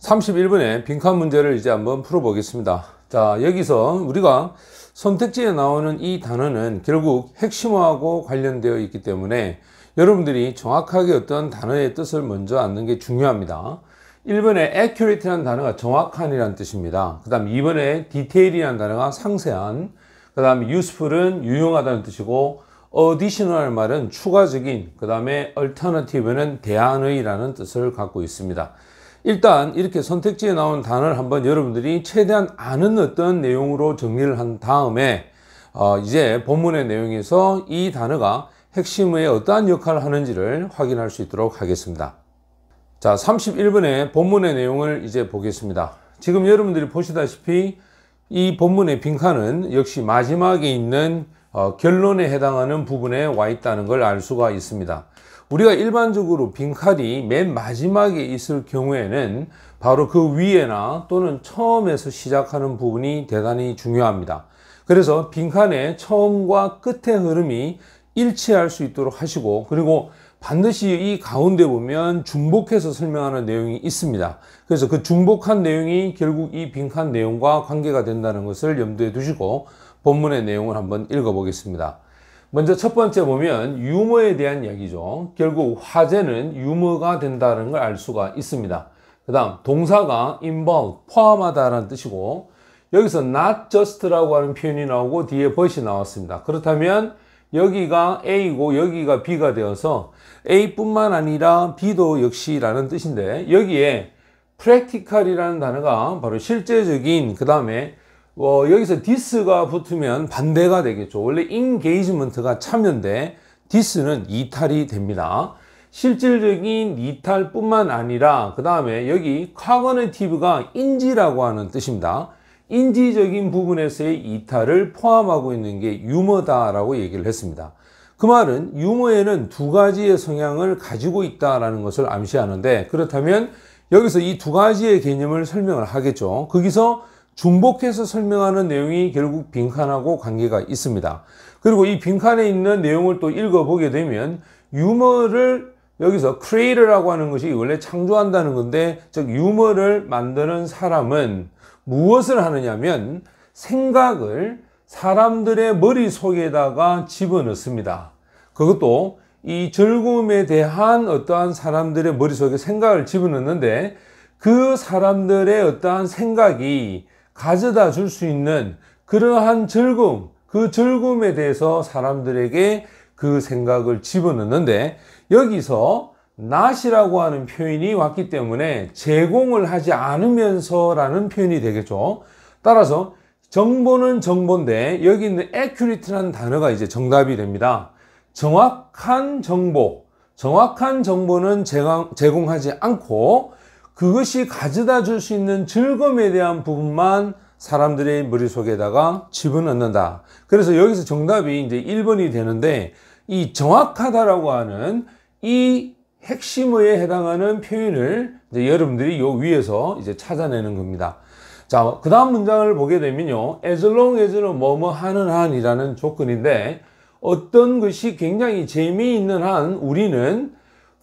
31번의 빈칸 문제를 이제 한번 풀어보겠습니다. 자, 여기서 우리가 선택지에 나오는 이 단어는 결국 핵심어하고 관련되어 있기 때문에 여러분들이 정확하게 어떤 단어의 뜻을 먼저 아는 게 중요합니다. 1번에 accurate라는 단어가 정확한이라는 뜻입니다. 그 다음 2번에 detail이라는 단어가 상세한, 그 다음에 useful은 유용하다는 뜻이고, additional이라는 말은 추가적인, 그 다음에 alternative는 대안의라는 뜻을 갖고 있습니다. 일단 이렇게 선택지에 나온 단어를 한번 여러분들이 최대한 아는 어떤 내용으로 정리를 한 다음에 이제 본문의 내용에서 이 단어가 핵심의 어떠한 역할을 하는지를 확인할 수 있도록 하겠습니다. 자, 31번의 본문의 내용을 이제 보겠습니다. 지금 여러분들이 보시다시피 이 본문의 빈칸은 역시 마지막에 있는 결론에 해당하는 부분에 와 있다는 걸 알 수가 있습니다. 우리가 일반적으로 빈칸이 맨 마지막에 있을 경우에는 바로 그 위에나 또는 처음에서 시작하는 부분이 대단히 중요합니다. 그래서 빈칸의 처음과 끝의 흐름이 일치할 수 있도록 하시고, 그리고 반드시 이 가운데 보면 중복해서 설명하는 내용이 있습니다. 그래서 그 중복한 내용이 결국 이 빈칸 내용과 관계가 된다는 것을 염두에 두시고 본문의 내용을 한번 읽어보겠습니다. 먼저 첫 번째 보면 유머에 대한 이야기죠. 결국 화제는 유머가 된다는 걸 알 수가 있습니다. 그 다음 동사가 involve, 포함하다라는 뜻이고, 여기서 not just라고 하는 표현이 나오고 뒤에 but이 나왔습니다. 그렇다면 여기가 A고 여기가 B가 되어서 A뿐만 아니라 B도 역시라는 뜻인데, 여기에 practical이라는 단어가 바로 실제적인, 그 다음에 여기서 this가 붙으면 반대가 되겠죠. 원래 engagement가 참여인데 this는 이탈이 됩니다. 실질적인 이탈뿐만 아니라 그 다음에 여기 cognitive가 인지라고 하는 뜻입니다. 인지적인 부분에서의 이탈을 포함하고 있는 게 유머다라고 얘기를 했습니다. 그 말은 유머에는 두 가지의 성향을 가지고 있다라는 것을 암시하는데, 그렇다면 여기서 이 두 가지의 개념을 설명을 하겠죠. 거기서 중복해서 설명하는 내용이 결국 빈칸하고 관계가 있습니다. 그리고 이 빈칸에 있는 내용을 또 읽어보게 되면 유머를 여기서 creator라고 하는 것이 원래 창조한다는 건데, 즉 유머를 만드는 사람은 무엇을 하느냐면 생각을 사람들의 머릿속에다가 집어넣습니다. 그것도 이 즐거움에 대한 어떠한 사람들의 머릿속에 생각을 집어넣는데, 그 사람들의 어떠한 생각이 가져다 줄 수 있는 그러한 즐거움, 그 즐거움에 대해서 사람들에게 그 생각을 집어넣는데, 여기서 not이라고 하는 표현이 왔기 때문에 제공을 하지 않으면서라는 표현이 되겠죠. 따라서 정보는 정보인데 여기 있는 accurate라는 단어가 이제 정답이 됩니다. 정확한 정보는 제공하지 않고 그것이 가져다 줄 수 있는 즐거움에 대한 부분만 사람들의 머릿속에다가 집어넣는다. 그래서 여기서 정답이 이제 1번이 되는데, 이 정확하다라고 하는 이 핵심어에 해당하는 표현을 이제 여러분들이 요 위에서 이제 찾아내는 겁니다. 자, 그 다음 문장을 보게 되면요. as long as는 뭐뭐 하는 한이라는 조건인데, 어떤 것이 굉장히 재미있는 한 우리는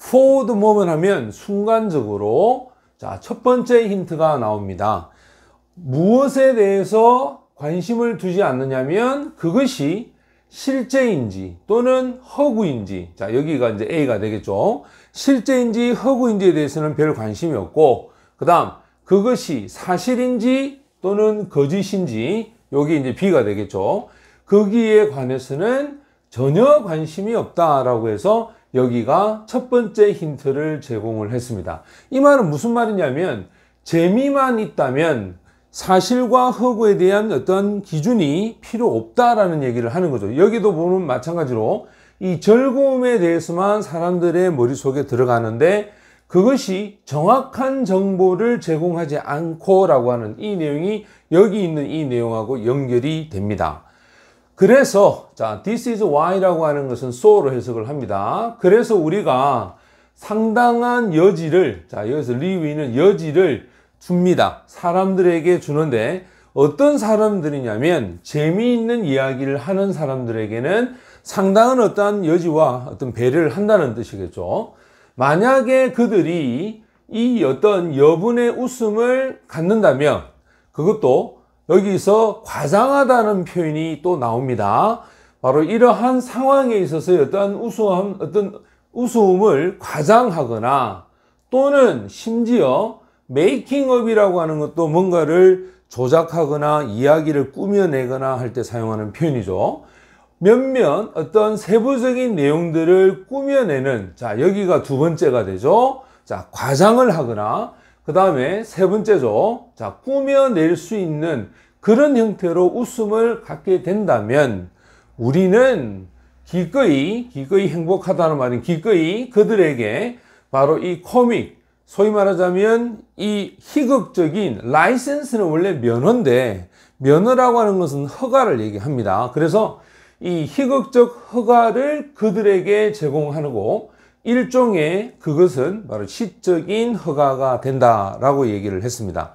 for the moment 하면 순간적으로, 자, 첫 번째 힌트가 나옵니다. 무엇에 대해서 관심을 두지 않느냐면 그것이 실제인지 또는 허구인지, 자, 여기가 이제 A가 되겠죠. 실제인지 허구인지에 대해서는 별 관심이 없고, 그 다음 그것이 사실인지 또는 거짓인지, 여기 이제 B가 되겠죠. 거기에 관해서는 전혀 관심이 없다라고 해서 여기가 첫 번째 힌트를 제공을 했습니다. 이 말은 무슨 말이냐면 재미만 있다면 사실과 허구에 대한 어떤 기준이 필요 없다라는 얘기를 하는 거죠. 여기도 보면 마찬가지로 이 즐거움에 대해서만 사람들의 머릿속에 들어가는데 그것이 정확한 정보를 제공하지 않고라고 하는 이 내용이 여기 있는 이 내용하고 연결이 됩니다. 그래서 자, this is why라고 하는 것은 so로 해석을 합니다. 그래서 우리가 상당한 여지를, 자, 여기서 리위는 여지를 줍니다. 사람들에게 주는데, 어떤 사람들이냐면 재미있는 이야기를 하는 사람들에게는 상당한 어떠한 여지와 어떤 배려를 한다는 뜻이겠죠. 만약에 그들이 이 어떤 여분의 웃음을 갖는다면 그것도 여기서 과장하다는 표현이 또 나옵니다. 바로 이러한 상황에 있어서 어떤 우스움을 과장하거나 또는 심지어 메이킹업이라고 하는 것도 뭔가를 조작하거나 이야기를 꾸며내거나 할 때 사용하는 표현이죠. 몇몇 어떤 세부적인 내용들을 꾸며내는, 자, 여기가 두 번째가 되죠. 자, 과장을 하거나, 그 다음에 세 번째죠. 자, 꾸며낼 수 있는 그런 형태로 웃음을 갖게 된다면 우리는 기꺼이 행복하다는 말은 기꺼이 그들에게 바로 이 코믹, 소위 말하자면 이 희극적인 라이센스는 원래 면허인데 면허라고 하는 것은 허가를 얘기합니다. 그래서 이 희극적 허가를 그들에게 제공하고 일종의 그것은 바로 시적인 허가가 된다라고 얘기를 했습니다.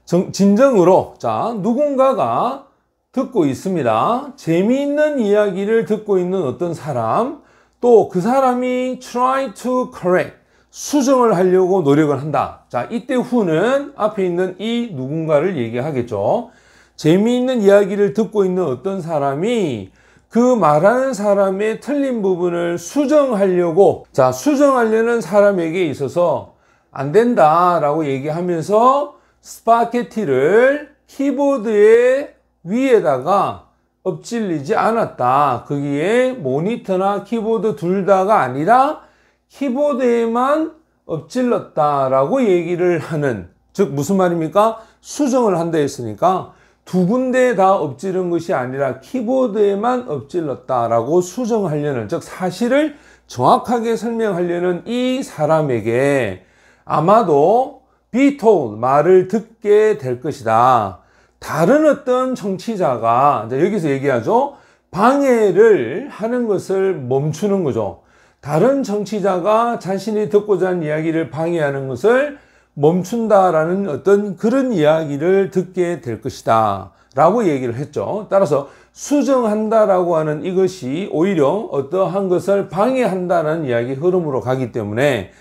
진정으로 자, 누군가가 듣고 있습니다. 재미있는 이야기를 듣고 있는 어떤 사람, 또 그 사람이 try to correct, 수정을 하려고 노력을 한다. 자, 이때 who는 앞에 있는 이 누군가를 얘기하겠죠. 재미있는 이야기를 듣고 있는 어떤 사람이 그 말하는 사람의 틀린 부분을 수정하려고, 자, 수정하려는 사람에게 있어서 안 된다라고 얘기하면서 스파게티를 키보드의 위에다가 엎질리지 않았다. 거기에 모니터나 키보드 둘 다가 아니라 키보드에만 엎질렀다라고 얘기를 하는, 즉 무슨 말입니까? 수정을 한다 했으니까 두 군데 다 엎질른 것이 아니라 키보드에만 엎질렀다라고 수정하려는, 즉 사실을 정확하게 설명하려는 이 사람에게 아마도 be told, 말을 듣게 될 것이다. 다른 어떤 청취자가, 여기서 얘기하죠. 방해를 하는 것을 멈추는 거죠. 다른 청취자가 자신이 듣고자 하는 이야기를 방해하는 것을 멈춘다라는 어떤 그런 이야기를 듣게 될 것이다 라고 얘기를 했죠. 따라서 수정한다라고 하는 이것이 오히려 어떠한 것을 방해한다는 이야기 흐름으로 가기 때문에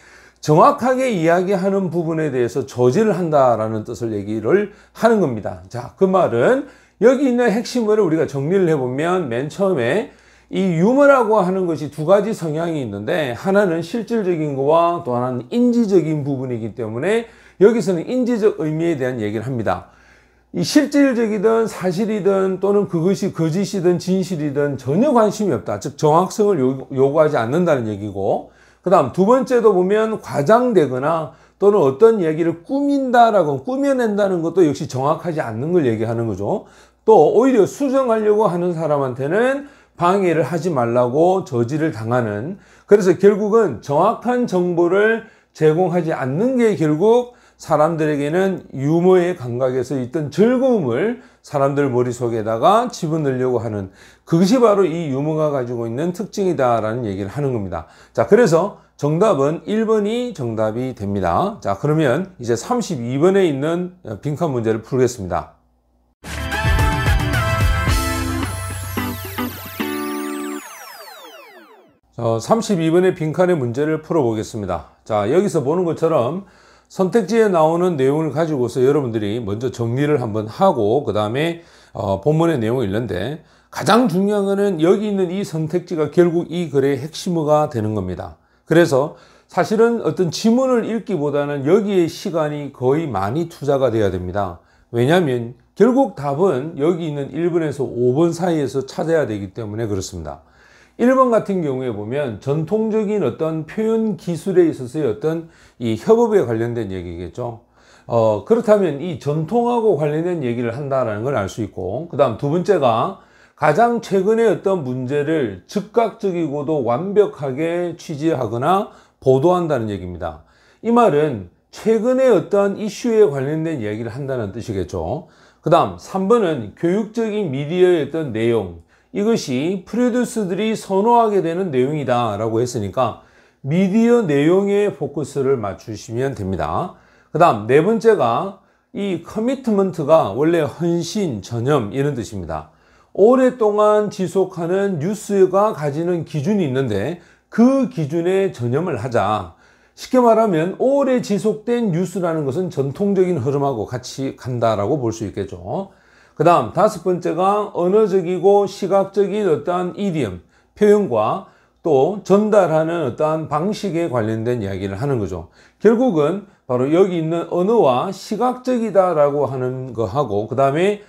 정확하게 이야기하는 부분에 대해서 저지를 한다라는 뜻을 얘기를 하는 겁니다. 자, 그 말은 여기 있는 핵심을 우리가 정리를 해보면 맨 처음에 이 유머라고 하는 것이 두 가지 성향이 있는데 하나는 실질적인 거와 또 하나는 인지적인 부분이기 때문에 여기서는 인지적 의미에 대한 얘기를 합니다. 이 실질적이든 사실이든 또는 그것이 거짓이든 진실이든 전혀 관심이 없다. 즉 정확성을 요구하지 않는다는 얘기고, 그 다음 두 번째도 보면 과장되거나 또는 어떤 이야기를 꾸민다라고 꾸며낸다는 것도 역시 정확하지 않는 걸 얘기하는 거죠. 또 오히려 수정하려고 하는 사람한테는 방해를 하지 말라고 저지를 당하는, 그래서 결국은 정확한 정보를 제공하지 않는 게 결국 사람들에게는 유머의 감각에서 있던 즐거움을 사람들 머릿속에다가 집어넣으려고 하는, 그것이 바로 이 유머가 가지고 있는 특징이다라는 얘기를 하는 겁니다. 자, 그래서 정답은 1번이 정답이 됩니다. 자, 그러면 이제 32번에 있는 빈칸 문제를 풀겠습니다. 32번의 빈칸의 문제를 풀어보겠습니다. 자, 여기서 보는 것처럼 선택지에 나오는 내용을 가지고서 여러분들이 먼저 정리를 한번 하고 그 다음에 본문의 내용을 읽는데, 가장 중요한 것은 여기 있는 이 선택지가 결국 이 글의 핵심어가 되는 겁니다. 그래서 사실은 어떤 지문을 읽기보다는 여기에 시간이 거의 많이 투자가 돼야 됩니다. 왜냐하면 결국 답은 여기 있는 1번에서 5번 사이에서 찾아야 되기 때문에 그렇습니다. 1번 같은 경우에 보면 전통적인 어떤 표현 기술에 있어서의 어떤 이 협업에 관련된 얘기겠죠. 그렇다면 이 전통하고 관련된 얘기를 한다는 걸 알 수 있고, 그 다음 두 번째가 가장 최근의 어떤 문제를 즉각적이고도 완벽하게 취재하거나 보도한다는 얘기입니다. 이 말은 최근의 어떤 이슈에 관련된 얘기를 한다는 뜻이겠죠. 그 다음 3번은 교육적인 미디어의 어떤 내용, 이것이 프로듀스들이 선호하게 되는 내용이다 라고 했으니까 미디어 내용에 포커스를 맞추시면 됩니다. 그 다음 네 번째가 이 커미트먼트가 원래 헌신, 전념 이런 뜻입니다. 오랫동안 지속하는 뉴스가 가지는 기준이 있는데 그 기준에 전념을 하자. 쉽게 말하면 오래 지속된 뉴스라는 것은 전통적인 흐름하고 같이 간다라고 볼 수 있겠죠. 그 다음 다섯 번째가 언어적이고 시각적인 어떠한 이디엄, 표현과 또 전달하는 어떠한 방식에 관련된 이야기를 하는 거죠. 결국은 바로 여기 있는 언어와 시각적이다라고 하는 거하고 그 다음에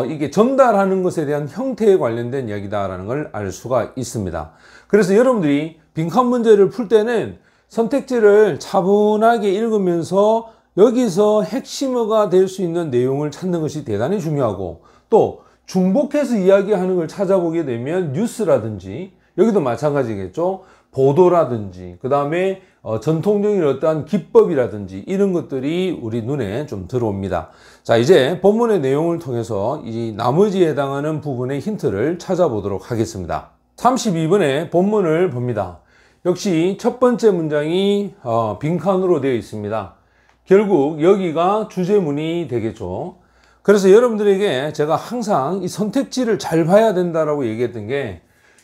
이게 전달하는 것에 대한 형태에 관련된 이야기다라는 걸 알 수가 있습니다. 그래서 여러분들이 빈칸 문제를 풀 때는 선택지를 차분하게 읽으면서 여기서 핵심어가 될 수 있는 내용을 찾는 것이 대단히 중요하고 또 중복해서 이야기하는 걸 찾아보게 되면 뉴스라든지 여기도 마찬가지겠죠. 보도라든지 그 다음에 전통적인 어떠한 기법이라든지 이런 것들이 우리 눈에 좀 들어옵니다. 자, 이제 본문의 내용을 통해서 이 나머지에 해당하는 부분의 힌트를 찾아보도록 하겠습니다. 32번의 본문을 봅니다. 역시 첫 번째 문장이 빈칸으로 되어 있습니다. 결국 여기가 주제문이 되겠죠. 그래서 여러분들에게 제가 항상 이 선택지를 잘 봐야 된다라고 얘기했던 게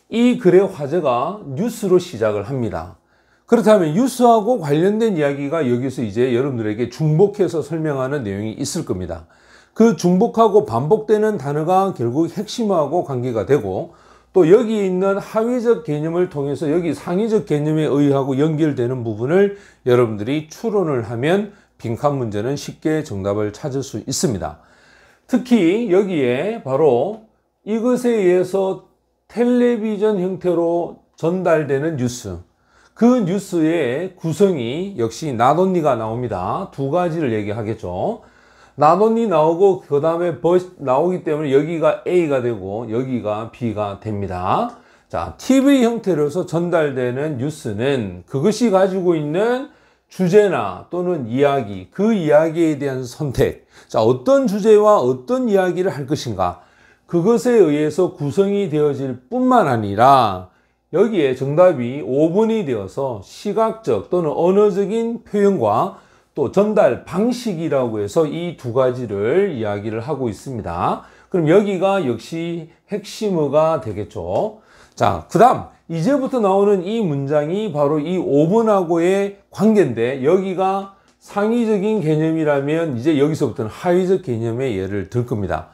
이 글의 화제가 뉴스로 시작을 합니다. 그렇다면 뉴스하고 관련된 이야기가 여기서 이제 여러분들에게 중복해서 설명하는 내용이 있을 겁니다. 그 중복하고 반복되는 단어가 결국 핵심하고 관계가 되고 또 여기 있는 하위적 개념을 통해서 여기 상위적 개념에 의하고 연결되는 부분을 여러분들이 추론을 하면 빈칸 문제는 쉽게 정답을 찾을 수 있습니다. 특히 여기에 바로 이것에 의해서 텔레비전 형태로 전달되는 뉴스, 그 뉴스의 구성이 역시 not only가 나옵니다. 두 가지를 얘기하겠죠. not only 나오고 그 다음에 but 나오기 때문에 여기가 A가 되고 여기가 B가 됩니다. 자, TV 형태로서 전달되는 뉴스는 그것이 가지고 있는 주제나 또는 이야기, 그 이야기에 대한 선택, 자, 어떤 주제와 어떤 이야기를 할 것인가, 그것에 의해서 구성이 되어질 뿐만 아니라 여기에 정답이 5번이 되어서 시각적 또는 언어적인 표현과 또 전달 방식이라고 해서 이 두 가지를 이야기를 하고 있습니다. 그럼 여기가 역시 핵심어가 되겠죠. 자, 그 다음 이제부터 나오는 이 문장이 바로 이 5번하고의 관계인데 여기가 상위적인 개념이라면 이제 여기서부터는 하위적 개념의 예를 들 겁니다.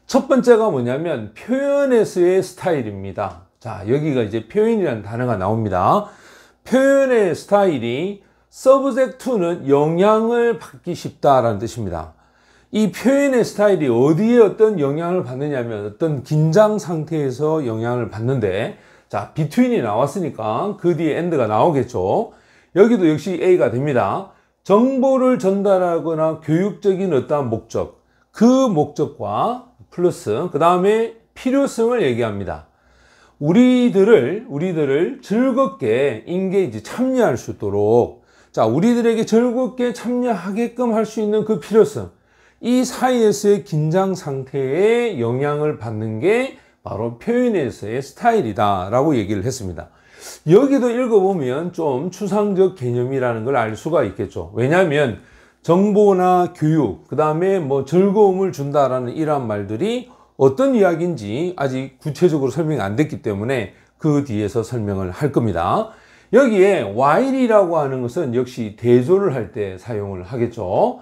첫 번째가 뭐냐면 표현에서의 스타일입니다. 자, 여기가 이제 표현이라는 단어가 나옵니다. 표현의 스타일이 subject to는 영향을 받기 쉽다라는 뜻입니다. 이 표현의 스타일이 어디에 어떤 영향을 받느냐면 어떤 긴장 상태에서 영향을 받는데, 자, between이 나왔으니까 그 뒤에 and가 나오겠죠. 여기도 역시 A가 됩니다. 정보를 전달하거나 교육적인 어떠한 목적, 그 목적과 플러스 그 다음에 필요성을 얘기합니다. 우리들을 즐겁게 인게이지 참여할 수 있도록, 자, 우리들에게 즐겁게 참여하게끔 할 수 있는 그 필요성, 이 사이에서의 긴장 상태에 영향을 받는 게 바로 표현에서의 스타일이다 라고 얘기를 했습니다. 여기도 읽어보면 좀 추상적 개념이라는 걸 알 수가 있겠죠. 왜냐하면 정보나 교육, 그 다음에 뭐 즐거움을 준다라는 이러한 말들이 어떤 이야기인지 아직 구체적으로 설명이 안 됐기 때문에 그 뒤에서 설명을 할 겁니다. 여기에 while이라고 하는 것은 역시 대조를 할 때 사용을 하겠죠.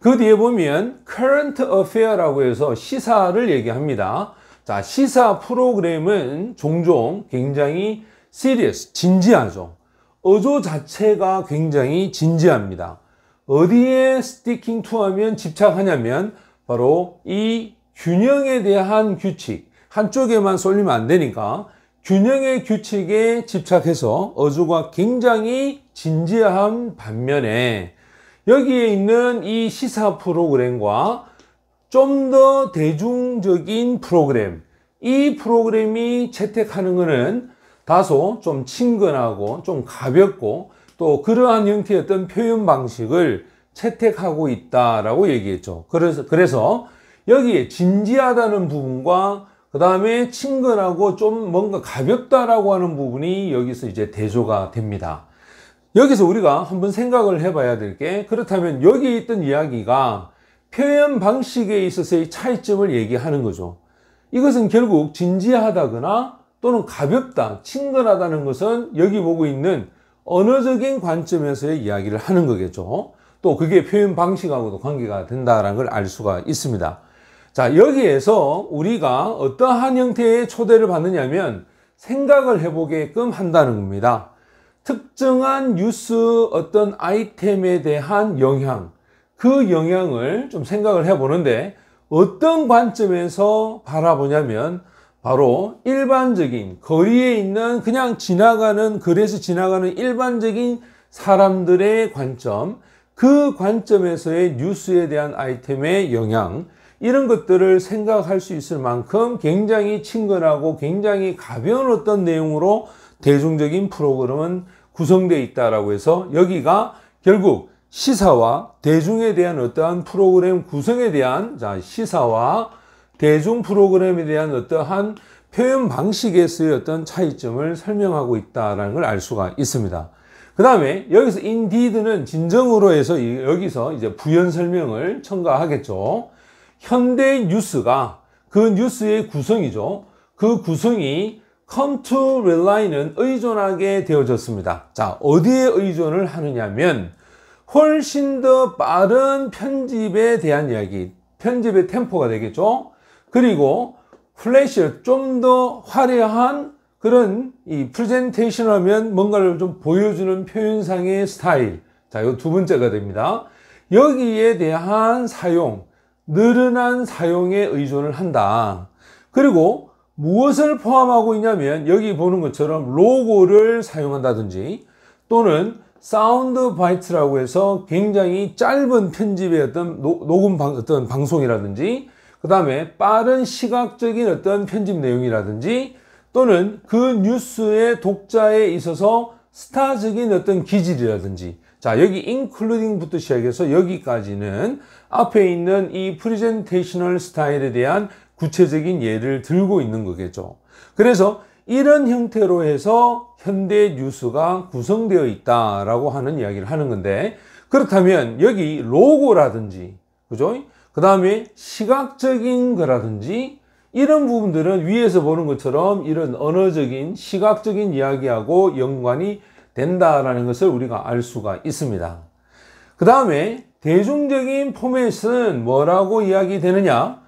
그 뒤에 보면 current affair라고 해서 시사를 얘기합니다. 자, 시사 프로그램은 종종 굉장히 serious, 진지하죠. 어조 자체가 굉장히 진지합니다. 어디에 sticking to 하면 집착하냐면 바로 이 균형에 대한 규칙, 한쪽에만 쏠리면 안 되니까 균형의 규칙에 집착해서 어조가 굉장히 진지한 반면에 여기에 있는 이 시사 프로그램과 좀 더 대중적인 프로그램, 이 프로그램이 채택하는 것은 다소 좀 친근하고 좀 가볍고 또 그러한 형태의 어떤 표현 방식을 채택하고 있다라고 얘기했죠. 그래서 여기에 진지하다는 부분과 그 다음에 친근하고 좀 뭔가 가볍다라고 하는 부분이 여기서 이제 대조가 됩니다. 여기서 우리가 한번 생각을 해봐야 될 게, 그렇다면 여기 있던 이야기가 표현 방식에 있어서의 차이점을 얘기하는 거죠. 이것은 결국 진지하다거나 또는 가볍다, 친근하다는 것은 여기 보고 있는 언어적인 관점에서의 이야기를 하는 거겠죠. 또 그게 표현 방식하고도 관계가 된다는 걸 알 수가 있습니다. 자, 여기에서 우리가 어떠한 형태의 초대를 받느냐면 생각을 해보게끔 한다는 겁니다. 특정한 뉴스 어떤 아이템에 대한 영향, 그 영향을 좀 생각을 해보는데 어떤 관점에서 바라보냐면 바로 일반적인 거리에 있는 그냥 지나가는 거리에서 지나가는 일반적인 사람들의 관점, 그 관점에서의 뉴스에 대한 아이템의 영향, 이런 것들을 생각할 수 있을 만큼 굉장히 친근하고 굉장히 가벼운 어떤 내용으로 대중적인 프로그램은 구성되어 있다라고 해서 여기가 결국 시사와 대중에 대한 어떠한 프로그램 구성에 대한 시사와 대중 프로그램에 대한 어떠한 표현 방식에서의 어떤 차이점을 설명하고 있다는 걸 알 수가 있습니다. 그 다음에 여기서 indeed는 진정으로 해서 여기서 이제 부연 설명을 첨가하겠죠. 현대 뉴스가 그 뉴스의 구성이죠. 그 구성이 come to rely는 의존하게 되어졌습니다. 자, 어디에 의존을 하느냐면 훨씬 더 빠른 편집에 대한 이야기, 편집의 템포가 되겠죠. 그리고 플래시, 좀 더 화려한 그런 이 프레젠테이션 하면 뭔가를 좀 보여주는 표현상의 스타일. 자, 이 두 번째가 됩니다. 여기에 대한 사용, 늘어난 사용에 의존을 한다. 그리고 무엇을 포함하고 있냐면 여기 보는 것처럼 로고를 사용한다든지 또는 사운드 바이트라고 해서 굉장히 짧은 편집의 어떤 녹음 어떤 방송이라든지 그 다음에 빠른 시각적인 어떤 편집 내용이라든지 또는 그 뉴스의 독자에 있어서 스타적인 어떤 기질이라든지 자, 여기 including부터 시작해서 여기까지는 앞에 있는 이 프레젠테이셔널 스타일에 대한 구체적인 예를 들고 있는 거겠죠. 그래서 이런 형태로 해서 현대 뉴스가 구성되어 있다라고 하는 이야기를 하는 건데 그렇다면 여기 로고라든지 그죠? 그 다음에 시각적인 거라든지 이런 부분들은 위에서 보는 것처럼 이런 언어적인 시각적인 이야기하고 연관이 된다라는 것을 우리가 알 수가 있습니다. 그 다음에 대중적인 포맷은 뭐라고 이야기되느냐?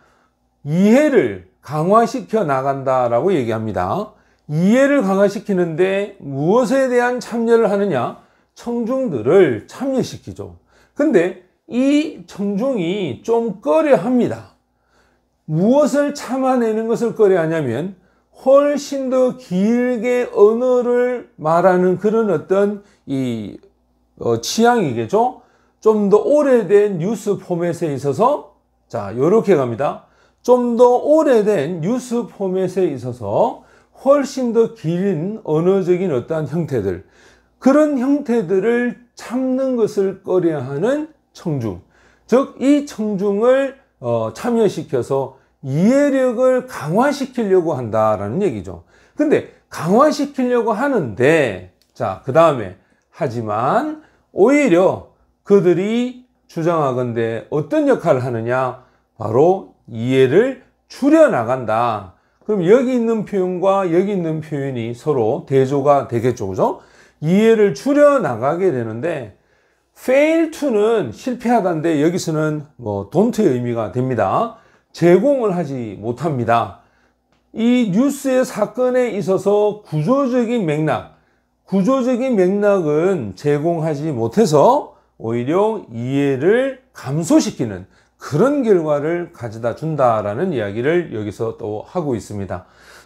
이해를 강화시켜 나간다라고 얘기합니다. 이해를 강화시키는데 무엇에 대한 참여를 하느냐? 청중들을 참여시키죠. 근데 이 청중이 좀 꺼려합니다. 무엇을 참아내는 것을 꺼려하냐면 훨씬 더 길게 언어를 말하는 그런 어떤 취향이겠죠. 좀 더 오래된 뉴스 포맷에 있어서 자, 요렇게 갑니다. 좀 더 오래된 뉴스 포맷에 있어서 훨씬 더 긴 언어적인 어떠한 형태들, 그런 형태들을 참는 것을 꺼려하는 청중, 즉 이 청중을 참여시켜서 이해력을 강화시키려고 한다라는 얘기죠. 근데 강화시키려고 하는데 자, 그 다음에 하지만 오히려 그들이 주장하건대 어떤 역할을 하느냐? 바로 이해를 줄여나간다. 그럼 여기 있는 표현과 여기 있는 표현이 서로 대조가 되겠죠. 그죠? 이해를 줄여나가게 되는데 fail to는 실패하다인데 여기서는 뭐 don't의 의미가 됩니다. 제공을 하지 못합니다. 이 뉴스의 사건에 있어서 구조적인 맥락은 제공하지 못해서 오히려 이해를 감소시키는 그런 결과를 가져다 준다라는 이야기를 여기서 또 하고 있습니다.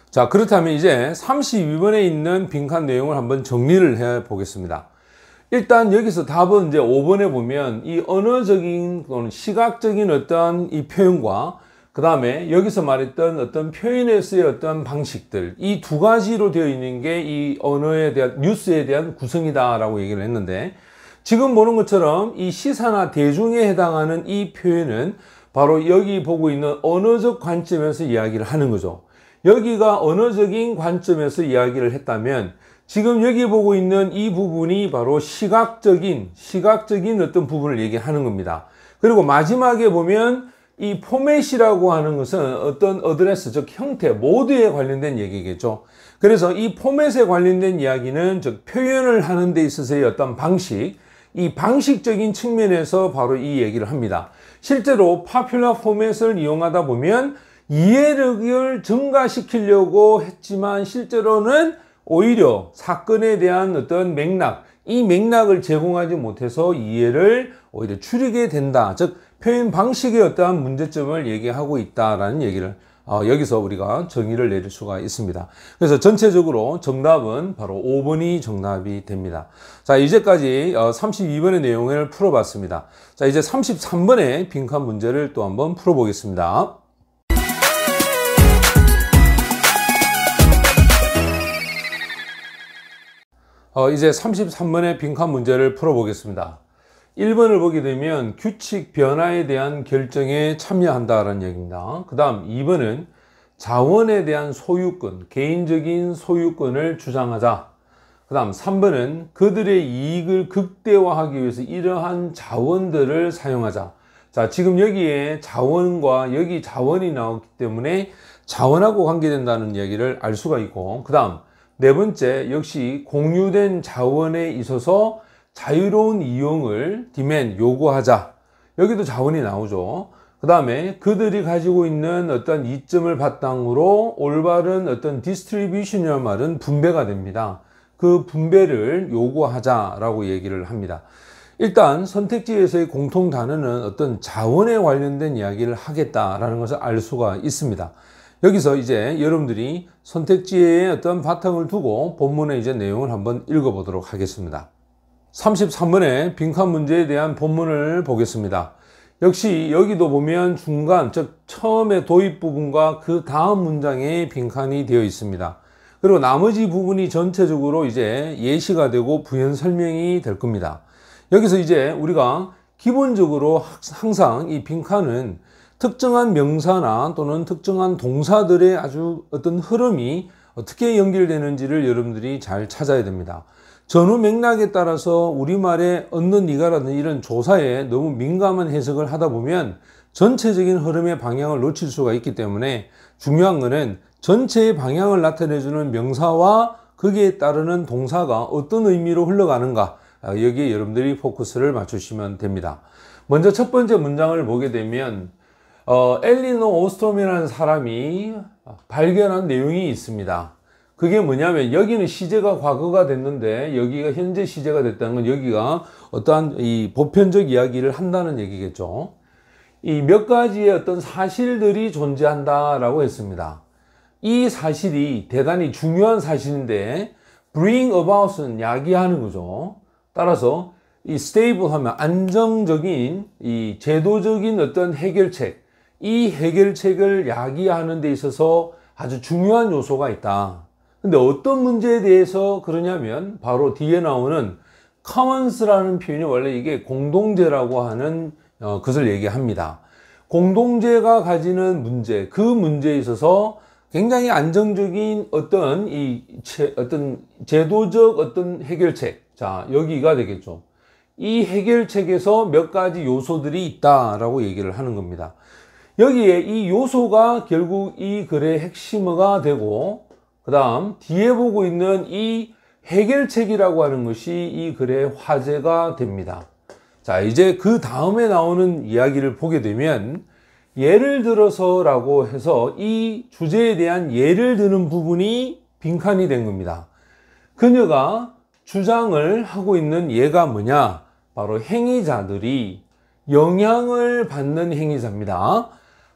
자, 그렇다면 이제 32번에 있는 빈칸 내용을 한번 정리를 해 보겠습니다. 일단 여기서 답은 이제 5번에 보면 이 언어적인 또는 시각적인 어떤 이 표현과 그 다음에 여기서 말했던 어떤 표현에서의 어떤 방식들, 이 두 가지로 되어 있는 게 이 언어에 대한 뉴스에 대한 구성이다라고 얘기를 했는데 지금 보는 것처럼 이 시사나 대중에 해당하는 이 표현은 바로 여기 보고 있는 언어적 관점에서 이야기를 하는 거죠. 여기가 언어적인 관점에서 이야기를 했다면 지금 여기 보고 있는 이 부분이 바로 시각적인 어떤 부분을 얘기하는 겁니다. 그리고 마지막에 보면 이 포맷이라고 하는 것은 어떤 어드레스, 즉 형태, 모드에 관련된 얘기겠죠. 그래서 이 포맷에 관련된 이야기는 즉 표현을 하는 데 있어서의 어떤 방식, 이 방식적인 측면에서 바로 이 얘기를 합니다. 실제로 파퓰러 포맷을 이용하다 보면 이해력을 증가시키려고 했지만 실제로는 오히려 사건에 대한 어떤 맥락, 이 맥락을 제공하지 못해서 이해를 오히려 줄이게 된다. 즉 표현 방식의 어떠한 문제점을 얘기하고 있다라는 얘기를 여기서 우리가 정의를 내릴 수가 있습니다. 그래서 전체적으로 정답은 바로 5번이 정답이 됩니다. 자, 이제까지 32번의 내용을 풀어봤습니다. 자, 이제 33번의 빈칸 문제를 또 한번 풀어보겠습니다. 이제 33번의 빈칸 문제를 풀어보겠습니다. 1번을 보게 되면 규칙 변화에 대한 결정에 참여한다라는 얘기입니다. 그 다음 2번은 자원에 대한 소유권, 개인적인 소유권을 주장하자. 그 다음 3번은 그들의 이익을 극대화하기 위해서 이러한 자원들을 사용하자. 자, 지금 여기에 자원과 여기 자원이 나오기 때문에 자원하고 관계된다는 얘기를 알 수가 있고, 그 다음 네 번째 역시 공유된 자원에 있어서 자유로운 이용을 demand, 요구하자. 여기도 자원이 나오죠. 그 다음에 그들이 가지고 있는 어떤 이점을 바탕으로 올바른 어떤 distribution이라는 말은 분배가 됩니다. 그 분배를 요구하자라고 얘기를 합니다. 일단 선택지에서의 공통 단어는 어떤 자원에 관련된 이야기를 하겠다라는 것을 알 수가 있습니다. 여기서 이제 여러분들이 선택지에 어떤 바탕을 두고 본문의 이제 내용을 한번 읽어보도록 하겠습니다. 33번의 빈칸 문제에 대한 본문을 보겠습니다. 역시 여기도 보면 중간, 즉 처음에 도입 부분과 그 다음 문장에 빈칸이 되어 있습니다. 그리고 나머지 부분이 전체적으로 이제 예시가 되고 부연 설명이 될 겁니다. 여기서 이제 우리가 기본적으로 항상 이 빈칸은 특정한 명사나 또는 특정한 동사들의 아주 어떤 흐름이 어떻게 연결되는지를 여러분들이 잘 찾아야 됩니다. 전후 맥락에 따라서 우리말에 얻는 이가라든지 이런 조사에 너무 민감한 해석을 하다 보면 전체적인 흐름의 방향을 놓칠 수가 있기 때문에 중요한 것은 전체의 방향을 나타내주는 명사와 거기에 따르는 동사가 어떤 의미로 흘러가는가, 여기에 여러분들이 포커스를 맞추시면 됩니다. 먼저 첫 번째 문장을 보게 되면 엘리노 오스트롬이라는 사람이 발견한 내용이 있습니다. 그게 뭐냐면 여기는 시제가 과거가 됐는데 여기가 현재 시제가 됐다는 건 여기가 어떠한 이 보편적 이야기를 한다는 얘기겠죠. 이 몇 가지의 어떤 사실들이 존재한다라고 했습니다. 이 사실이 대단히 중요한 사실인데 bring about은 야기하는 거죠. 따라서 이 stable 하면 안정적인 이 제도적인 어떤 해결책, 이 해결책을 야기하는 데 있어서 아주 중요한 요소가 있다. 근데 어떤 문제에 대해서 그러냐면 바로 뒤에 나오는 commons라는 표현이 원래 이게 공동체라고 하는 것을 얘기합니다. 공동체가 가지는 문제, 그 문제에 있어서 굉장히 안정적인 어떤 어떤 제도적 어떤 해결책, 자 여기가 되겠죠. 이 해결책에서 몇 가지 요소들이 있다라고 얘기를 하는 겁니다. 여기에 이 요소가 결국 이 글의 핵심어가 되고, 그 다음 뒤에 보고 있는 이 해결책이라고 하는 것이 이 글의 화제가 됩니다. 자, 이제 그 다음에 나오는 이야기를 보게 되면 예를 들어서 라고 해서 이 주제에 대한 예를 드는 부분이 빈칸이 된 겁니다. 그녀가 주장을 하고 있는 예가 뭐냐? 바로 행위자들이 영향을 받는 행위자입니다.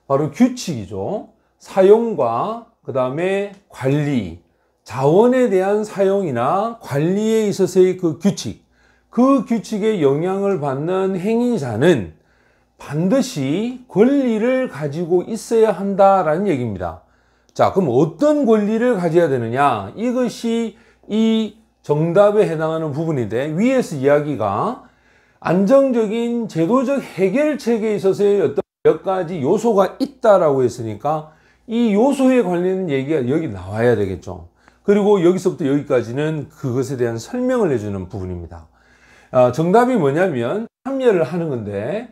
바로 규칙이죠. 사용과 그 다음에 관리, 자원에 대한 사용이나 관리에 있어서의 그 규칙, 그 규칙에 영향을 받는 행위자는 반드시 권리를 가지고 있어야 한다라는 얘기입니다. 자, 그럼 어떤 권리를 가져야 되느냐? 이것이 이 정답에 해당하는 부분인데, 위에서 이야기가 안정적인 제도적 해결책에 있어서의 어떤 몇 가지 요소가 있다라고 했으니까 이 요소에 관련된 얘기가 여기 나와야 되겠죠. 그리고 여기서부터 여기까지는 그것에 대한 설명을 해주는 부분입니다. 정답이 뭐냐면 참여를 하는 건데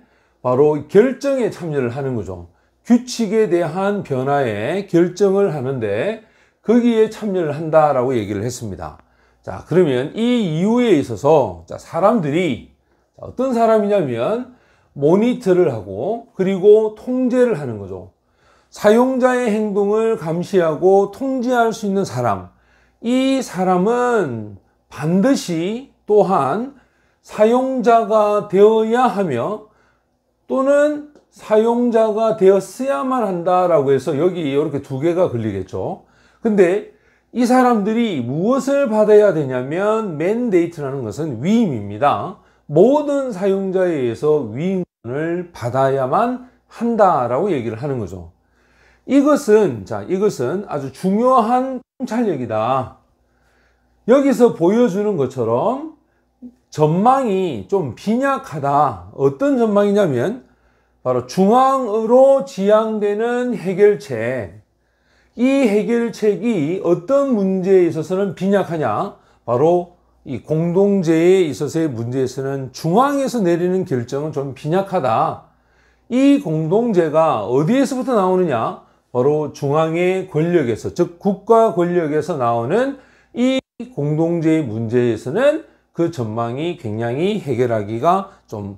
바로 결정에 참여를 하는 거죠. 규칙에 대한 변화에 결정을 하는데 거기에 참여를 한다라고 얘기를 했습니다. 자, 그러면 이 이유에 있어서 사람들이 어떤 사람이냐면 모니터를 하고 그리고 통제를 하는 거죠. 사용자의 행동을 감시하고 통제할 수 있는 사람, 이 사람은 반드시 또한 사용자가 되어야 하며 또는 사용자가 되었어야만 한다라고 해서 여기 이렇게 두 개가 걸리겠죠. 근데 이 사람들이 무엇을 받아야 되냐면 맨데이트라는 것은 위임입니다. 모든 사용자에 의해서 위임을 받아야만 한다라고 얘기를 하는 거죠. 이것은 아주 중요한 통찰력이다. 여기서 보여주는 것처럼 전망이 좀 빈약하다. 어떤 전망이냐면 바로 중앙으로 지향되는 해결책. 이 해결책이 어떤 문제에 있어서는 빈약하냐? 바로 이 공동체에 있어서의 문제에서는 중앙에서 내리는 결정은 좀 빈약하다. 이 공동체가 어디에서부터 나오느냐? 바로 중앙의 권력에서, 즉 국가 권력에서 나오는 이 공동체의 문제에서는 그 전망이 굉장히 해결하기가 좀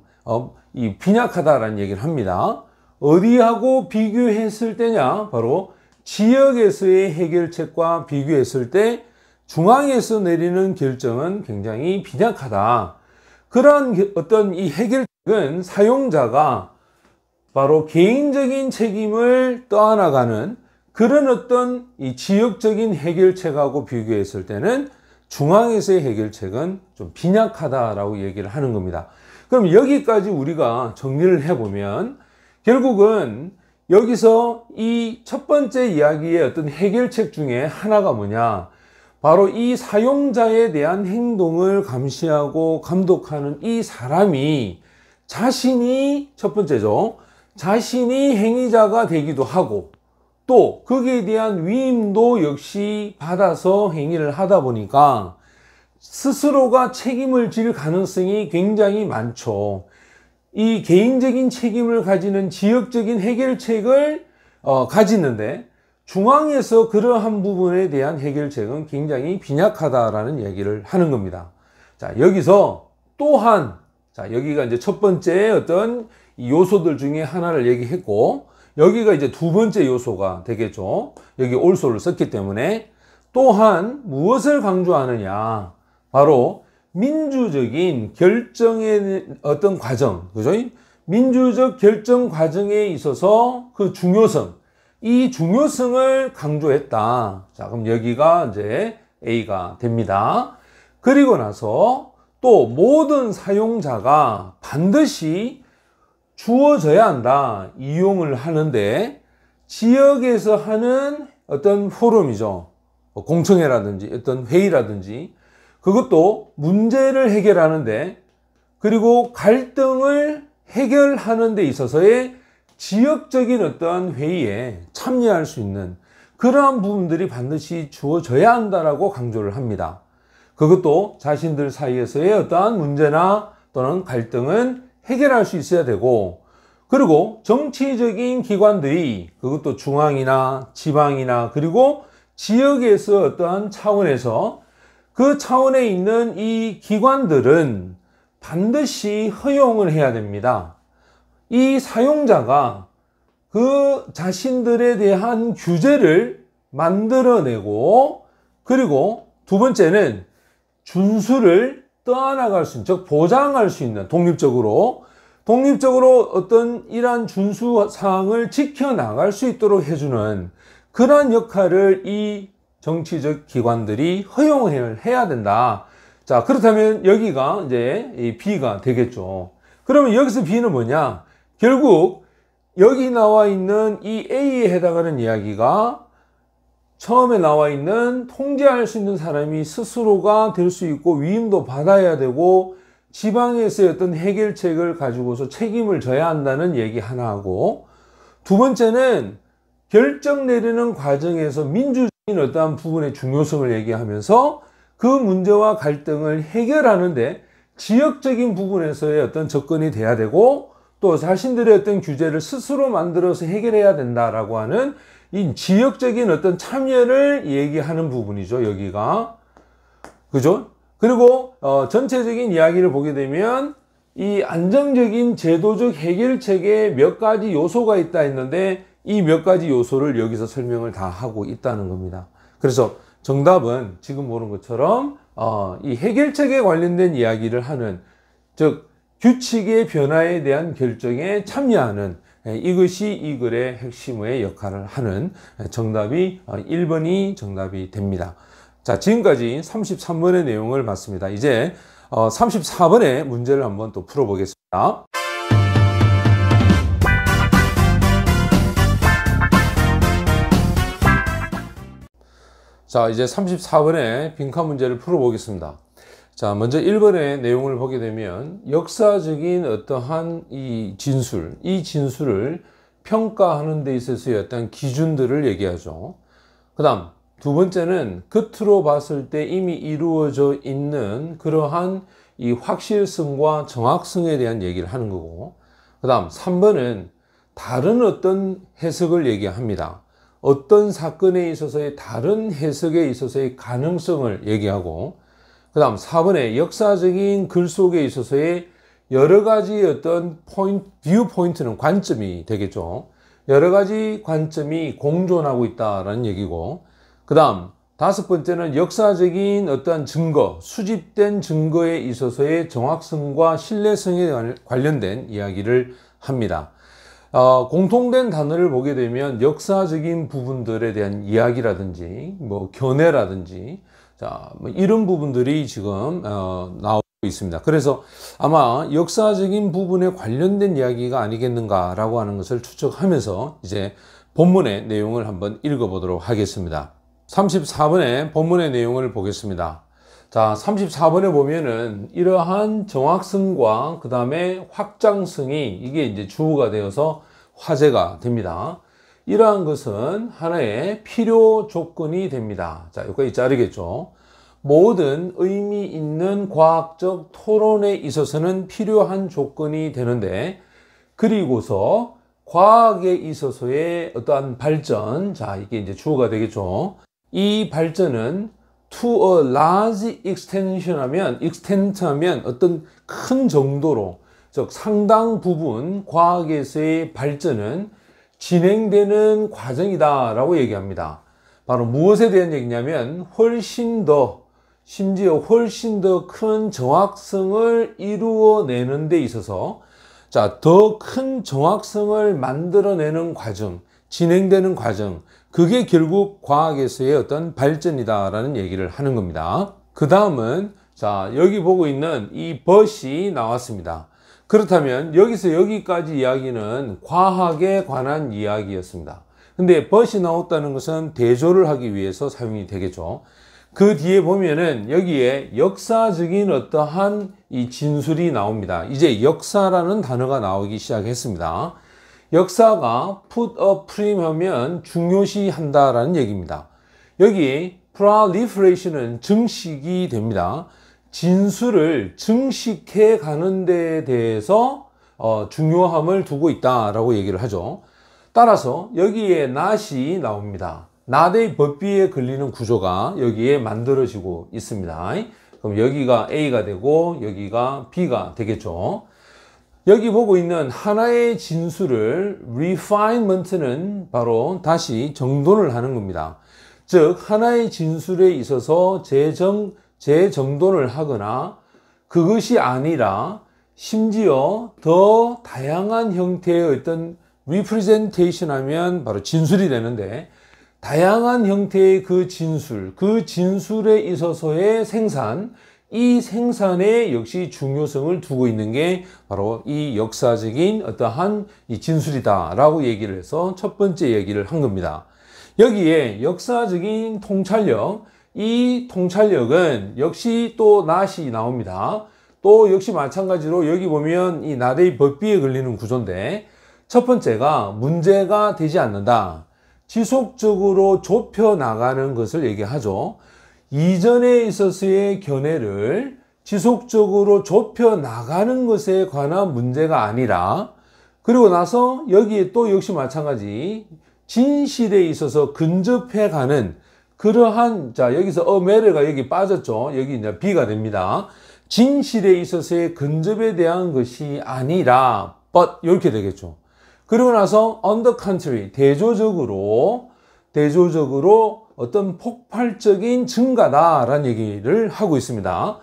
빈약하다라는 얘기를 합니다. 어디하고 비교했을 때냐? 바로 지역에서의 해결책과 비교했을 때 중앙에서 내리는 결정은 굉장히 빈약하다. 그러한 어떤 이 해결책은 사용자가 바로 개인적인 책임을 떠안아가는 그런 어떤 이 지역적인 해결책하고 비교했을 때는 중앙에서의 해결책은 좀 빈약하다라고 얘기를 하는 겁니다. 그럼 여기까지 우리가 정리를 해보면 결국은 여기서 이 첫 번째 이야기의 어떤 해결책 중에 하나가 뭐냐? 바로 이 사용자에 대한 행동을 감시하고 감독하는 이 사람이 자신이 첫 번째죠. 자신이 행위자가 되기도 하고 또 거기에 대한 위임도 역시 받아서 행위를 하다 보니까 스스로가 책임을 질 가능성이 굉장히 많죠. 이 개인적인 책임을 가지는 지역적인 해결책을 가지는데 중앙에서 그러한 부분에 대한 해결책은 굉장히 빈약하다라는 얘기를 하는 겁니다. 자, 여기서 또한 여기가 이제 첫 번째 어떤 요소들 중에 하나를 얘기했고 여기가 이제 두 번째 요소가 되겠죠. 여기 also를 썼기 때문에 또한 무엇을 강조하느냐? 바로 민주적인 결정의 어떤 과정, 그죠? 민주적 결정 과정에 있어서 그 중요성, 이 중요성을 강조했다. 자, 그럼 여기가 이제 A가 됩니다. 그리고 나서 또 모든 사용자가 반드시 주어져야 한다. 이용을 하는데 지역에서 하는 어떤 포럼이죠. 공청회라든지 어떤 회의라든지 그것도 문제를 해결하는데 그리고 갈등을 해결하는 데 있어서의 지역적인 어떠한 회의에 참여할 수 있는 그러한 부분들이 반드시 주어져야 한다라고 강조를 합니다. 그것도 자신들 사이에서의 어떠한 문제나 또는 갈등은 해결할 수 있어야 되고 그리고 정치적인 기관들이 그것도 중앙이나 지방이나 그리고 지역에서 어떠한 차원에서 그 차원에 있는 이 기관들은 반드시 허용을 해야 됩니다. 이 사용자가 그 자신들에 대한 규제를 만들어내고 그리고 두 번째는 준수를 떠나갈 수 있는, 즉 보장할 수 있는 독립적으로 어떤 이러한 준수 사항을 지켜나갈 수 있도록 해주는 그러한 역할을 이 정치적 기관들이 허용을 해야 된다. 자, 그렇다면 여기가 이제 이 B가 되겠죠. 그러면 여기서 B는 뭐냐? 결국 여기 나와 있는 이 A에 해당하는 이야기가 처음에 나와 있는 통제할 수 있는 사람이 스스로가 될 수 있고 위임도 받아야 되고 지방에서의 어떤 해결책을 가지고서 책임을 져야 한다는 얘기 하나 하고 두 번째는 결정 내리는 과정에서 민주적인 어떠한 부분의 중요성을 얘기하면서 그 문제와 갈등을 해결하는데 지역적인 부분에서의 어떤 접근이 돼야 되고 또 자신들의 어떤 규제를 스스로 만들어서 해결해야 된다라고 하는 이 지역적인 어떤 참여를 얘기하는 부분이죠, 여기가. 그죠? 그리고 전체적인 이야기를 보게 되면 이 안정적인 제도적 해결책에 몇 가지 요소가 있다 했는데 이 몇 가지 요소를 여기서 설명을 다 하고 있다는 겁니다. 그래서 정답은 지금 보는 것처럼 이 해결책에 관련된 이야기를 하는, 즉 규칙의 변화에 대한 결정에 참여하는, 이것이 이 글의 핵심의 역할을 하는, 정답이 1번이 정답이 됩니다. 자, 지금까지 33번의 내용을 봤습니다. 이제 34번의 문제를 한번 또 풀어보겠습니다. 자, 이제 34번의 빈칸 문제를 풀어보겠습니다. 자, 먼저 1번의 내용을 보게 되면 역사적인 어떠한 이 진술을 평가하는 데 있어서의 어떤 기준들을 얘기하죠. 그 다음 두 번째는 겉으로 봤을 때 이미 이루어져 있는 그러한 이 확실성과 정확성에 대한 얘기를 하는 거고, 그 다음 3번은 다른 어떤 해석을 얘기합니다. 어떤 사건에 있어서의 다른 해석에 있어서의 가능성을 얘기하고, 그 다음 4번에 역사적인 글 속에 있어서의 여러 가지 어떤 뷰 포인트는 관점이 되겠죠. 여러 가지 관점이 공존하고 있다라는 얘기고, 그 다음 다섯 번째는 역사적인 어떤 증거, 수집된 증거에 있어서의 정확성과 신뢰성에 관련된 이야기를 합니다. 공통된 단어를 보게 되면 역사적인 부분들에 대한 이야기라든지 뭐 견해라든지 뭐 이런 부분들이 지금 나오고 있습니다. 그래서 아마 역사적인 부분에 관련된 이야기가 아니겠는가라고 하는 것을 추측하면서 이제 본문의 내용을 한번 읽어보도록 하겠습니다. 34번의 본문의 내용을 보겠습니다. 자, 34번에 보면은 이러한 정확성과 그 다음에 확장성이 이게 이제 주어가 되어서 화제가 됩니다. 이러한 것은 하나의 필요 조건이 됩니다. 자, 여기까지 자르겠죠. 모든 의미 있는 과학적 토론에 있어서는 필요한 조건이 되는데, 그리고서 과학에 있어서의 어떠한 발전, 자, 이게 이제 주어가 되겠죠. 이 발전은 to a large extent 하면 어떤 큰 정도로, 즉 상당 부분 과학에서의 발전은 진행되는 과정이다 라고 얘기합니다. 바로 무엇에 대한 얘기냐면 심지어 훨씬 더 큰 정확성을 이루어내는 데 있어서, 자, 더 큰 정확성을 만들어내는 과정, 진행되는 과정, 그게 결국 과학에서의 어떤 발전이다라는 얘기를 하는 겁니다. 그 다음은 자, 여기 보고 있는 이 but이 나왔습니다. 그렇다면 여기서 여기까지 이야기는 과학에 관한 이야기였습니다. 근데 but이 나왔다는 것은 대조를 하기 위해서 사용이 되겠죠. 그 뒤에 보면은 여기에 역사적인 어떠한 이 진술이 나옵니다. 이제 역사라는 단어가 나오기 시작했습니다. 역사가 put a prime 하면 중요시 한다라는 얘기입니다. 여기 proliferation은 증식이 됩니다. 진술을 증식해 가는 데에 대해서 중요함을 두고 있다라고 얘기를 하죠. 따라서 여기에 not이 나옵니다. not의 법비에 걸리는 구조가 여기에 만들어지고 있습니다. 그럼 여기가 A가 되고 여기가 B가 되겠죠. 여기 보고 있는 하나의 진술을 refinement는 바로 다시 정돈을 하는 겁니다. 즉 하나의 진술에 있어서 재정돈을 하거나 그것이 아니라 심지어 더 다양한 형태의 어떤 representation 하면 바로 진술이 되는데, 다양한 형태의 그 진술에 있어서의 생산, 이 생산에 역시 중요성을 두고 있는 게 바로 이 역사적인 어떠한 이 진술이다라고 얘기를 해서 첫 번째 얘기를 한 겁니다. 여기에 역사적인 통찰력, 이 통찰력은 역시 또 not이 나옵니다. 또 역시 마찬가지로 여기 보면 이 not의 법비에 걸리는 구조인데, 첫 번째가 문제가 되지 않는다. 지속적으로 좁혀 나가는 것을 얘기하죠. 이전에 있어서의 견해를 지속적으로 좁혀 나가는 것에 관한 문제가 아니라 그리고 나서 여기에 또 역시 마찬가지 진실에 있어서 근접해 가는 그러한, 자, 여기서 어메르가 여기 빠졌죠. 여기 이제 B가 됩니다. 진실에 있어서의 근접에 대한 것이 아니라, but, 이렇게 되겠죠. 그리고 나서 on the contrary, 대조적으로 어떤 폭발적인 증가다라는 얘기를 하고 있습니다.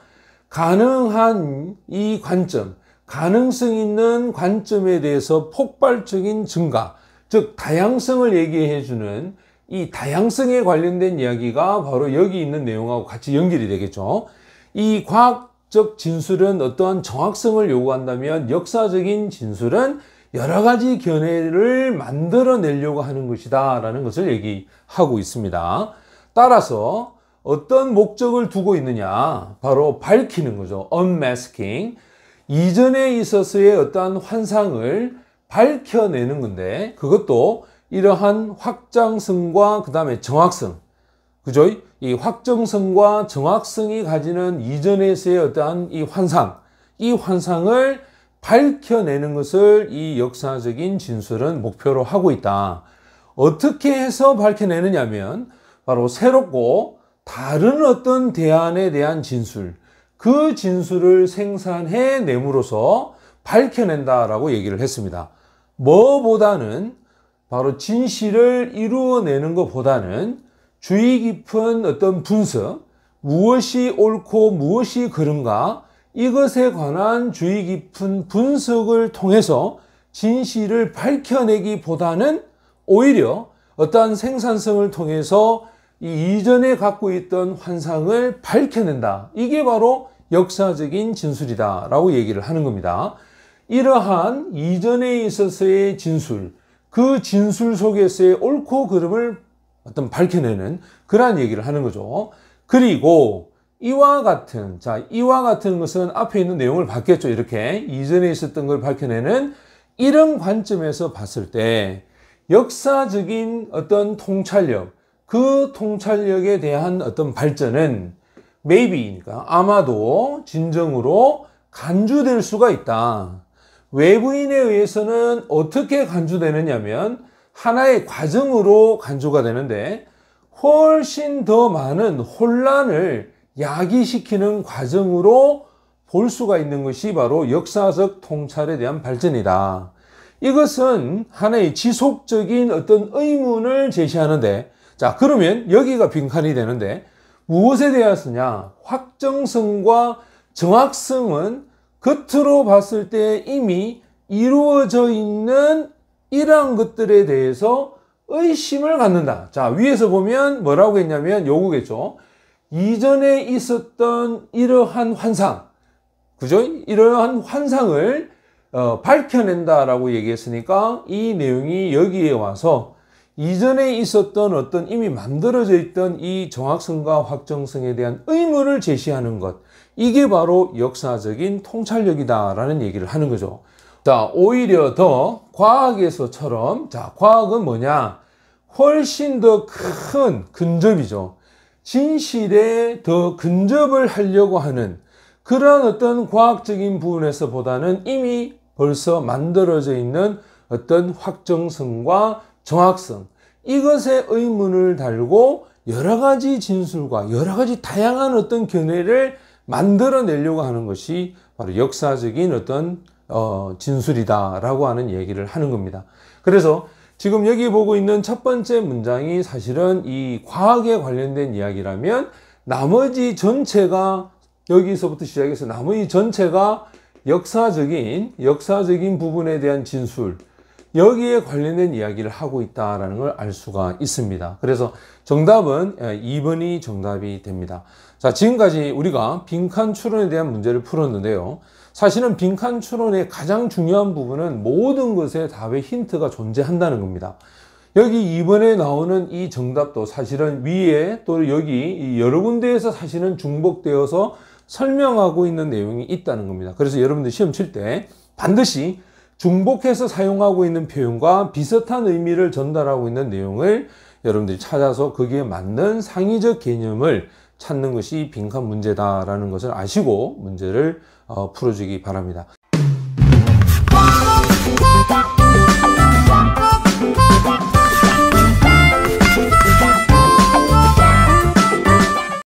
가능한 이 관점, 가능성 있는 관점에 대해서 폭발적인 증가, 즉 다양성을 얘기해 주는 이 다양성에 관련된 이야기가 바로 여기 있는 내용하고 같이 연결이 되겠죠. 이 과학적 진술은 어떠한 정확성을 요구한다면 역사적인 진술은 여러 가지 견해를 만들어내려고 하는 것이다 라는 것을 얘기하고 있습니다. 따라서 어떤 목적을 두고 있느냐, 바로 밝히는 거죠. unmasking. 이전에 있어서의 어떠한 환상을 밝혀내는 건데, 그것도 이러한 확장성과 그 다음에 정확성, 그죠? 이 확정성과 정확성이 가지는 이전에서의 어떠한 이 환상을 밝혀내는 것을 이 역사적인 진술은 목표로 하고 있다. 어떻게 해서 밝혀내느냐면 바로 새롭고 다른 어떤 대안에 대한 진술, 그 진술을 생산해 내므로써 밝혀낸다라고 얘기를 했습니다. 뭐보다는 바로 진실을 이루어내는 것보다는 주의 깊은 어떤 분석, 무엇이 옳고 무엇이 그른가, 이것에 관한 주의 깊은 분석을 통해서 진실을 밝혀내기보다는 오히려 어떠한 생산성을 통해서 이 이전에 갖고 있던 환상을 밝혀낸다. 이게 바로 역사적인 진술이다 라고 얘기를 하는 겁니다. 이러한 이전에 있어서의 진술, 그 진술 속에서의 옳고 그름을 어떤 밝혀내는 그러한 얘기를 하는 거죠. 그리고 이와 같은 것은 앞에 있는 내용을 봤겠죠. 이렇게 이전에 있었던 걸 밝혀내는 이런 관점에서 봤을 때 역사적인 어떤 통찰력, 그 통찰력에 대한 어떤 발전은 maybe니까 아마도 진정으로 간주될 수가 있다. 외부인에 의해서는 어떻게 간주되느냐면 하나의 과정으로 간주가 되는데 훨씬 더 많은 혼란을 야기시키는 과정으로 볼 수가 있는 것이 바로 역사적 통찰에 대한 발전이다. 이것은 하나의 지속적인 어떤 의문을 제시하는데, 자, 그러면 여기가 빈칸이 되는데 무엇에 대해서냐? 확정성과 정확성은 겉으로 봤을 때 이미 이루어져 있는 이러한 것들에 대해서 의심을 갖는다. 자, 위에서 보면 뭐라고 했냐면 요거겠죠. 이전에 있었던 이러한 환상, 그죠? 이러한 환상을 밝혀낸다라고 얘기했으니까 이 내용이 여기에 와서 이전에 있었던 어떤 이미 만들어져 있던 이 정확성과 확정성에 대한 의문을 제시하는 것, 이게 바로 역사적인 통찰력이다라는 얘기를 하는 거죠. 자, 오히려 더 과학에서처럼, 자, 과학은 뭐냐? 훨씬 더 큰 근접이죠. 진실에 더 근접을 하려고 하는 그런 어떤 과학적인 부분에서보다는 이미 벌써 만들어져 있는 어떤 확정성과 정확성, 이것에 의문을 달고 여러 가지 진술과 여러 가지 다양한 어떤 견해를 만들어내려고 하는 것이 바로 역사적인 어떤 진술이다라고 하는 얘기를 하는 겁니다. 그래서 지금 여기 보고 있는 첫 번째 문장이 사실은 이 과학에 관련된 이야기라면 나머지 전체가 여기서부터 시작해서 나머지 전체가 역사적인 부분에 대한 진술, 여기에 관련된 이야기를 하고 있다는 걸 알 수가 있습니다. 그래서 정답은 2번이 정답이 됩니다. 자, 지금까지 우리가 빈칸 추론에 대한 문제를 풀었는데요. 사실은 빈칸 추론의 가장 중요한 부분은 모든 것에 답의 힌트가 존재한다는 겁니다. 여기 2번에 나오는 이 정답도 사실은 위에 또 여기 여러 군데에서 사실은 중복되어서 설명하고 있는 내용이 있다는 겁니다. 그래서 여러분들 시험 칠 때 반드시 중복해서 사용하고 있는 표현과 비슷한 의미를 전달하고 있는 내용을 여러분들이 찾아서 거기에 맞는 상의적 개념을 찾는 것이 빈칸 문제다라는 것을 아시고 문제를 풀어주기 바랍니다.